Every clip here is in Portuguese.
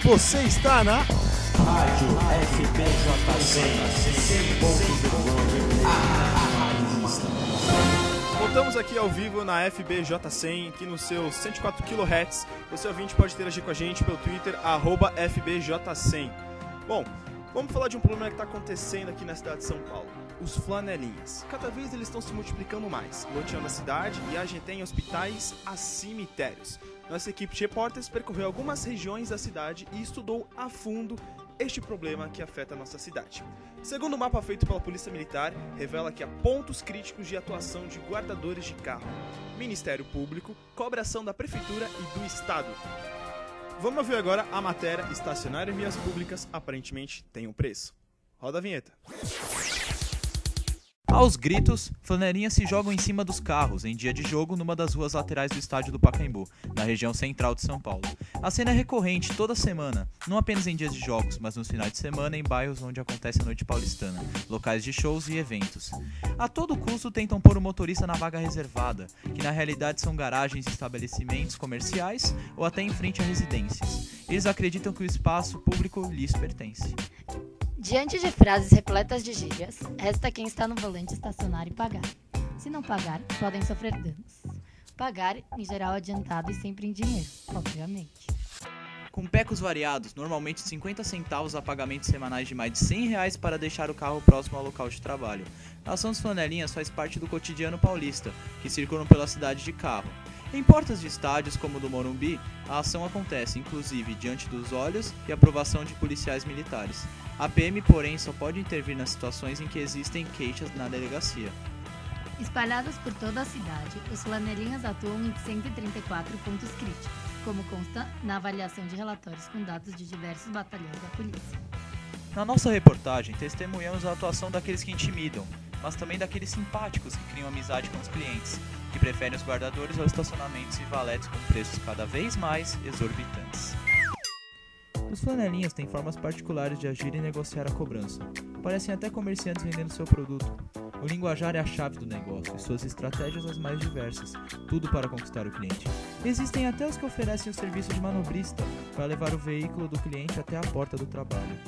Você está na Rádio FBJ 100.9. Voltamos aqui ao vivo na FBJ 100, aqui no seu 104 kHz. Você ouvinte pode interagir com a gente pelo Twitter, @FBJ100. Bom, vamos falar de um problema que está acontecendo aqui na cidade de São Paulo. Os flanelinhas. Cada vez eles estão se multiplicando mais, loteando a cidade e a gente tem hospitais a cemitérios. Nossa equipe de repórteres percorreu algumas regiões da cidade e estudou a fundo este problema que afeta a nossa cidade. Segundo o mapa feito pela Polícia Militar, revela que há pontos críticos de atuação de guardadores de carro, Ministério Público, cobração da Prefeitura e do Estado. Vamos ouvir agora a matéria Estacionar em vias públicas aparentemente tem um preço. Roda a vinheta. Aos gritos, flanelinhas se jogam em cima dos carros em dia de jogo numa das ruas laterais do estádio do Pacaembu, na região central de São Paulo. A cena é recorrente toda semana, não apenas em dias de jogos, mas nos finais de semana em bairros onde acontece a noite paulistana, locais de shows e eventos. A todo custo tentam pôr o motorista na vaga reservada, que na realidade são garagens de estabelecimentos comerciais ou até em frente a residências. Eles acreditam que o espaço público lhes pertence. Diante de frases repletas de gírias, resta quem está no volante estacionar e pagar. Se não pagar, podem sofrer danos. Pagar, em geral, adiantado e sempre em dinheiro, obviamente. Com pecos variados, normalmente 50 centavos a pagamentos semanais de mais de R$100 para deixar o carro próximo ao local de trabalho. A ação dos flanelinhas faz parte do cotidiano paulista, que circulam pela cidade de carro. Em portas de estádios como o do Morumbi, a ação acontece, inclusive, diante dos olhos e aprovação de policiais militares. A PM, porém, só pode intervir nas situações em que existem queixas na delegacia. Espalhados por toda a cidade, os flanelinhas atuam em 134 pontos críticos, como consta na avaliação de relatórios com dados de diversos batalhões da polícia. Na nossa reportagem, testemunhamos a atuação daqueles que intimidam, mas também daqueles simpáticos que criam amizade com os clientes, que preferem os guardadores aos estacionamentos e valetes com preços cada vez mais exorbitantes. Os flanelinhas têm formas particulares de agir e negociar a cobrança. Parecem até comerciantes vendendo seu produto. O linguajar é a chave do negócio e suas estratégias as mais diversas, tudo para conquistar o cliente. Existem até os que oferecem o serviço de manobrista para levar o veículo do cliente até a porta do trabalho.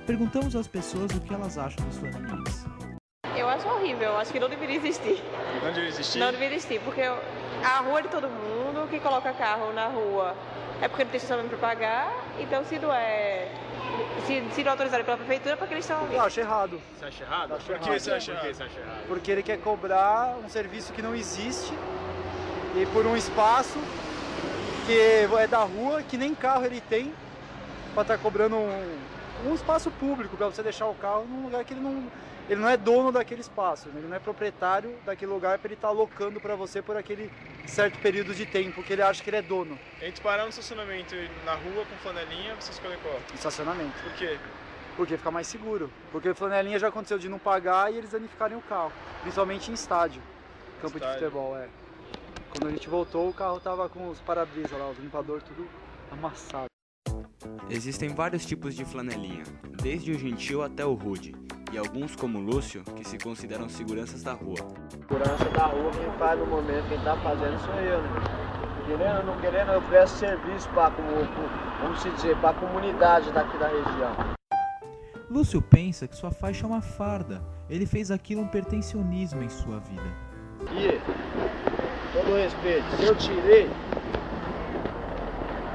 Perguntamos às pessoas o que elas acham dos flanelinhas. Eu acho horrível, acho que não deveria existir. Não deveria existir? Não deveria existir, porque a rua é de todo mundo, quem coloca carro na rua é porque não tem estacionamento para pagar, então se não é autorizado pela prefeitura, é porque eles estão ali. Eu acho errado. Você acha errado? Acho Por que errado. você acha errado? Porque ele quer cobrar um serviço que não existe e por um espaço que é da rua, que nem carro ele tem, para estar cobrando um espaço público, para você deixar o carro num lugar que ele não é dono daquele espaço, ele não é proprietário daquele lugar para ele estar alocando para você por aquele certo período de tempo que ele acha que ele é dono. Entre parar no estacionamento e na rua com flanelinha, você escolhe qual? Estacionamento. Por quê? Porque fica mais seguro. Porque flanelinha já aconteceu de não pagar e eles danificarem o carro, principalmente em estádio, campo de futebol, é. Quando a gente voltou, o carro tava com os para-brisa lá, os limpadores tudo amassado. Existem vários tipos de flanelinha, desde o gentil até o rude, e alguns, como o Lúcio, que se consideram seguranças da rua. Segurança da rua, quem faz no momento, quem tá fazendo sou eu, né? Querendo ou não querendo, eu presto serviço para a comunidade daqui da região. Lúcio pensa que sua faixa é uma farda. Ele fez aquilo um pertencionismo em sua vida. E, todo respeito, se eu tirei,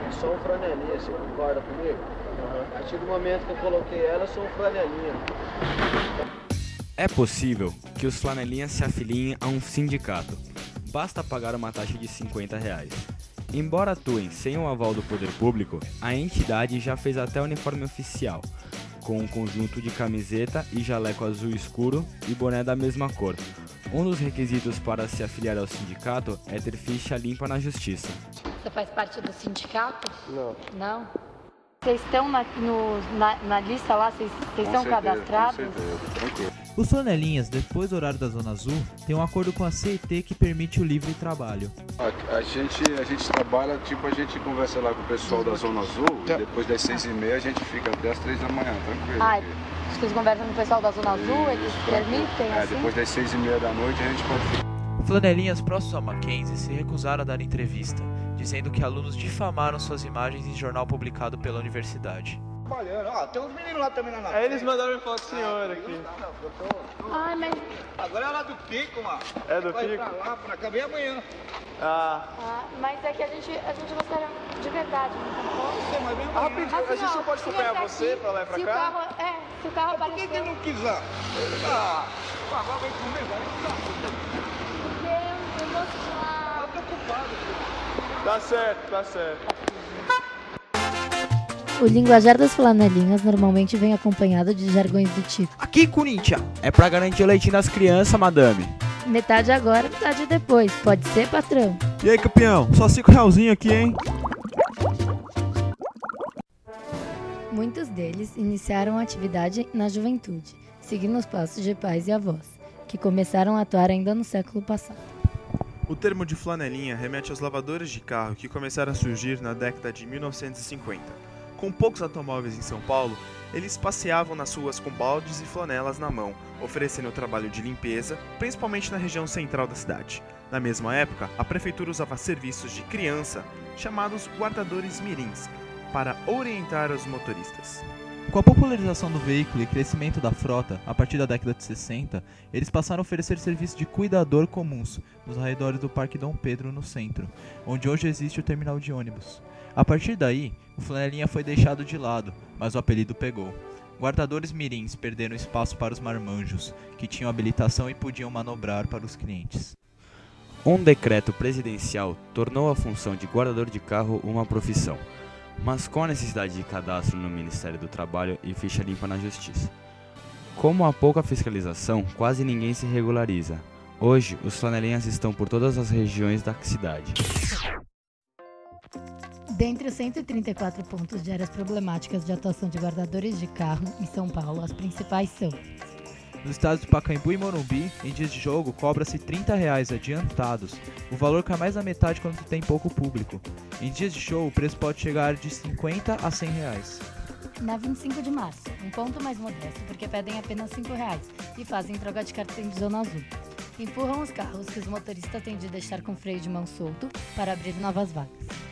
eu sou um flanelinha, você concorda comigo? A partir do momento que eu coloquei ela, eu sou um flanelinha. É possível que os flanelinhas se afiliem a um sindicato. Basta pagar uma taxa de R$50. Embora atuem sem o aval do poder público, a entidade já fez até uniforme oficial, com um conjunto de camiseta e jaleco azul escuro e boné da mesma cor. Um dos requisitos para se afiliar ao sindicato é ter ficha limpa na justiça. Você faz parte do sindicato? Não. Não? Vocês estão na lista lá? Vocês estão cadastrados? Os flanelinhas, depois do horário da Zona Azul, têm um acordo com a CET que permite o livre trabalho. A gente trabalha, tipo, a gente conversa lá com o pessoal da Zona Azul, e depois das 6h30 a gente fica até as 3 da manhã, tranquilo. Ah, vocês conversam com o pessoal da Zona Azul, eles permitem assim? Depois das 6h30 da noite a gente pode ficar. Flanelinhas próximos ao Mackenzie se recusaram a dar entrevista, dizendo que alunos difamaram suas imagens em jornal publicado pela universidade. Ó, tem uns meninos lá também na Aí eles mandaram foto do senhor aqui. Ai, mas... Agora é lá do Pico, mano. É do Vai Pico? pra lá, pra cá, bem amanhã. Mas é que a gente gostaria de verdade, não Mas bem amanhã. Rapidinho, a gente não pode acompanhar você pra lá e pra se cá? Se o carro Por que que não quis lá? Agora vem comigo, vai lá. eu vou lá. Eu tô ocupado, filho. Tá certo, tá certo. O linguajar das flanelinhas normalmente vem acompanhado de jargões do tipo: Aqui, Corinthians, é pra garantir o leitinho das crianças, madame. metade agora, metade depois. Pode ser, patrão? E aí, campeão? Só 5 realzinho aqui, hein? Muitos deles iniciaram a atividade na juventude, seguindo os passos de pais e avós, que começaram a atuar ainda no século passado. O termo de flanelinha remete aos lavadores de carro que começaram a surgir na década de 1950. Com poucos automóveis em São Paulo, eles passeavam nas ruas com baldes e flanelas na mão, oferecendo trabalho de limpeza, principalmente na região central da cidade. Na mesma época, a prefeitura usava serviços de criança, chamados guardadores mirins, para orientar os motoristas. Com a popularização do veículo e crescimento da frota, a partir da década de 60, eles passaram a oferecer serviços de cuidador comuns nos arredores do Parque Dom Pedro, no centro, onde hoje existe o terminal de ônibus. A partir daí, o flanelinha foi deixado de lado, mas o apelido pegou. Guardadores mirins perderam espaço para os marmanjos, que tinham habilitação e podiam manobrar para os clientes. Um decreto presidencial tornou a função de guardador de carro uma profissão, mas com a necessidade de cadastro no Ministério do Trabalho e ficha limpa na Justiça. Como há pouca fiscalização, quase ninguém se regulariza. Hoje, os flanelinhas estão por todas as regiões da cidade. Dentre os 134 pontos de áreas problemáticas de atuação de guardadores de carro em São Paulo, as principais são: Nos estados de Pacaembu e Morumbi, em dias de jogo, cobra-se R$ 30 adiantados. O valor cai mais da metade quando tem pouco público. Em dias de show, o preço pode chegar de R$ 50 a R$ 100. na 25 de março, um ponto mais modesto porque pedem apenas R$ 5 e fazem troca de cartão de zona azul. Empurram os carros que os motoristas têm de deixar com freio de mão solto para abrir novas vagas.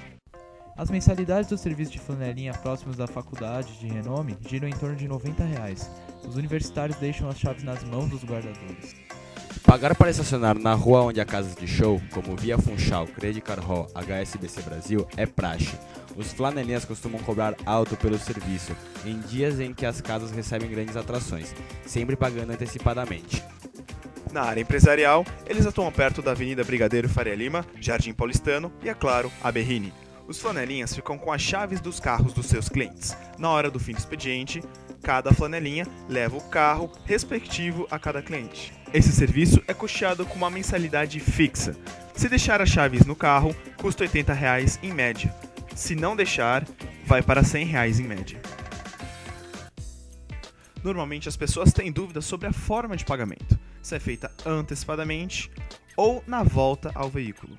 As mensalidades dos serviços de flanelinha próximos da faculdade de renome giram em torno de R$ 90. Os universitários deixam as chaves nas mãos dos guardadores. Pagar para estacionar na rua onde há casas de show, como Via Funchal, Credit Card Hall, HSBC Brasil, é praxe. Os flanelinhas costumam cobrar alto pelo serviço, em dias em que as casas recebem grandes atrações, sempre pagando antecipadamente. Na área empresarial, eles atuam perto da Avenida Brigadeiro Faria Lima, Jardim Paulistano e, é claro, a Berrini. Os flanelinhas ficam com as chaves dos carros dos seus clientes. Na hora do fim do expediente, cada flanelinha leva o carro respectivo a cada cliente. Esse serviço é custeado com uma mensalidade fixa. Se deixar as chaves no carro, custa R$ 80 em média. Se não deixar, vai para R$ 100 em média. Normalmente as pessoas têm dúvidas sobre a forma de pagamento, se é feita antecipadamente ou na volta ao veículo.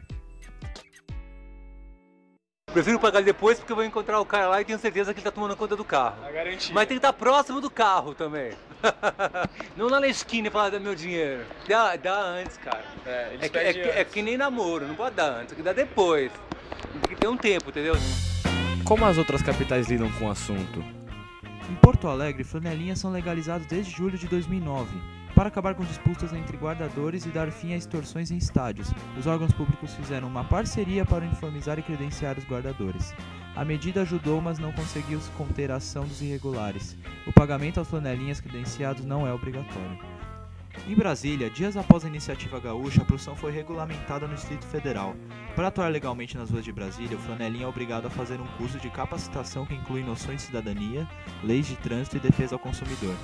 Prefiro pagar depois porque eu vou encontrar o cara lá e tenho certeza que ele está tomando conta do carro. A garantia. Mas tem que estar próximo do carro também. Não lá na esquina e falar do meu dinheiro. Dá antes, cara. É que nem namoro, não pode dar antes, tem que dar depois. Tem que ter um tempo, entendeu? Como as outras capitais lidam com o assunto? Em Porto Alegre, flanelinhas são legalizados desde julho de 2009. Para acabar com disputas entre guardadores e dar fim a extorsões em estádios, os órgãos públicos fizeram uma parceria para uniformizar e credenciar os guardadores. A medida ajudou, mas não conseguiu conter a ação dos irregulares. O pagamento aos flanelinhas credenciados não é obrigatório. Em Brasília, dias após a iniciativa gaúcha, a profissão foi regulamentada no Distrito Federal. Para atuar legalmente nas ruas de Brasília, o flanelinha é obrigado a fazer um curso de capacitação que inclui noções de cidadania, leis de trânsito e defesa ao consumidor.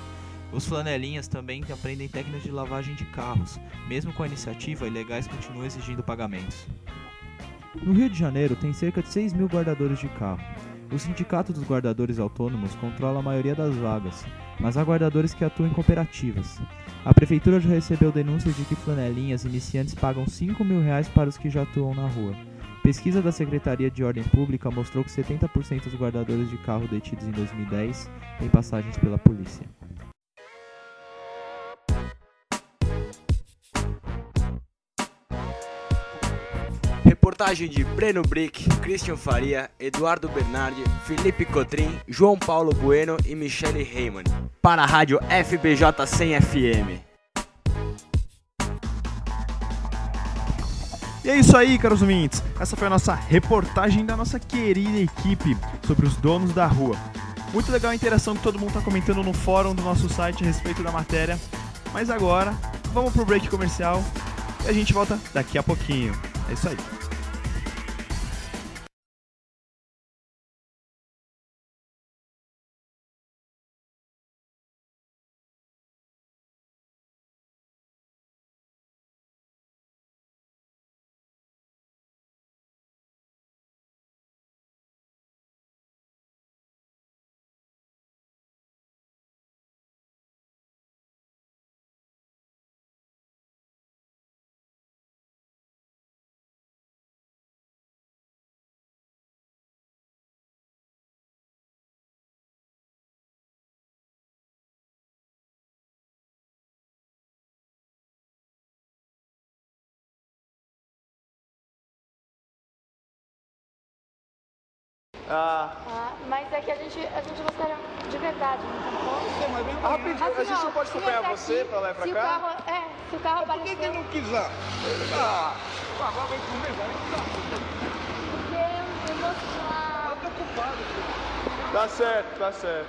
Os flanelinhas também aprendem técnicas de lavagem de carros. Mesmo com a iniciativa, ilegais continuam exigindo pagamentos. No Rio de Janeiro, tem cerca de 6 mil guardadores de carro. O Sindicato dos Guardadores Autônomos controla a maioria das vagas, mas há guardadores que atuam em cooperativas. A prefeitura já recebeu denúncias de que flanelinhas iniciantes pagam R$ 5 mil para os que já atuam na rua. Pesquisa da Secretaria de Ordem Pública mostrou que 70% dos guardadores de carro detidos em 2010 têm passagens pela polícia. reportagem de Breno Brick, Christian Faria, Eduardo Bernardi, Felipe Cotrim, João Paulo Bueno e Michele Heyman, para a rádio FBJ 100 FM. E é isso aí, caros ouvintes. Essa foi a nossa reportagem da nossa querida equipe sobre os donos da rua. Muito legal a interação que todo mundo está comentando no fórum do nosso site a respeito da matéria. Mas agora, vamos pro break comercial e a gente volta daqui a pouquinho. É isso aí. Mas é que a gente gostaria de verdade, não mas bem rapidinho, a gente não pode acompanhar você pra lá e pra cá? Se o carro Por que não quis lá? Agora vem comer, vai. Porque eu vou lá. Eu tô ocupado. Tá certo.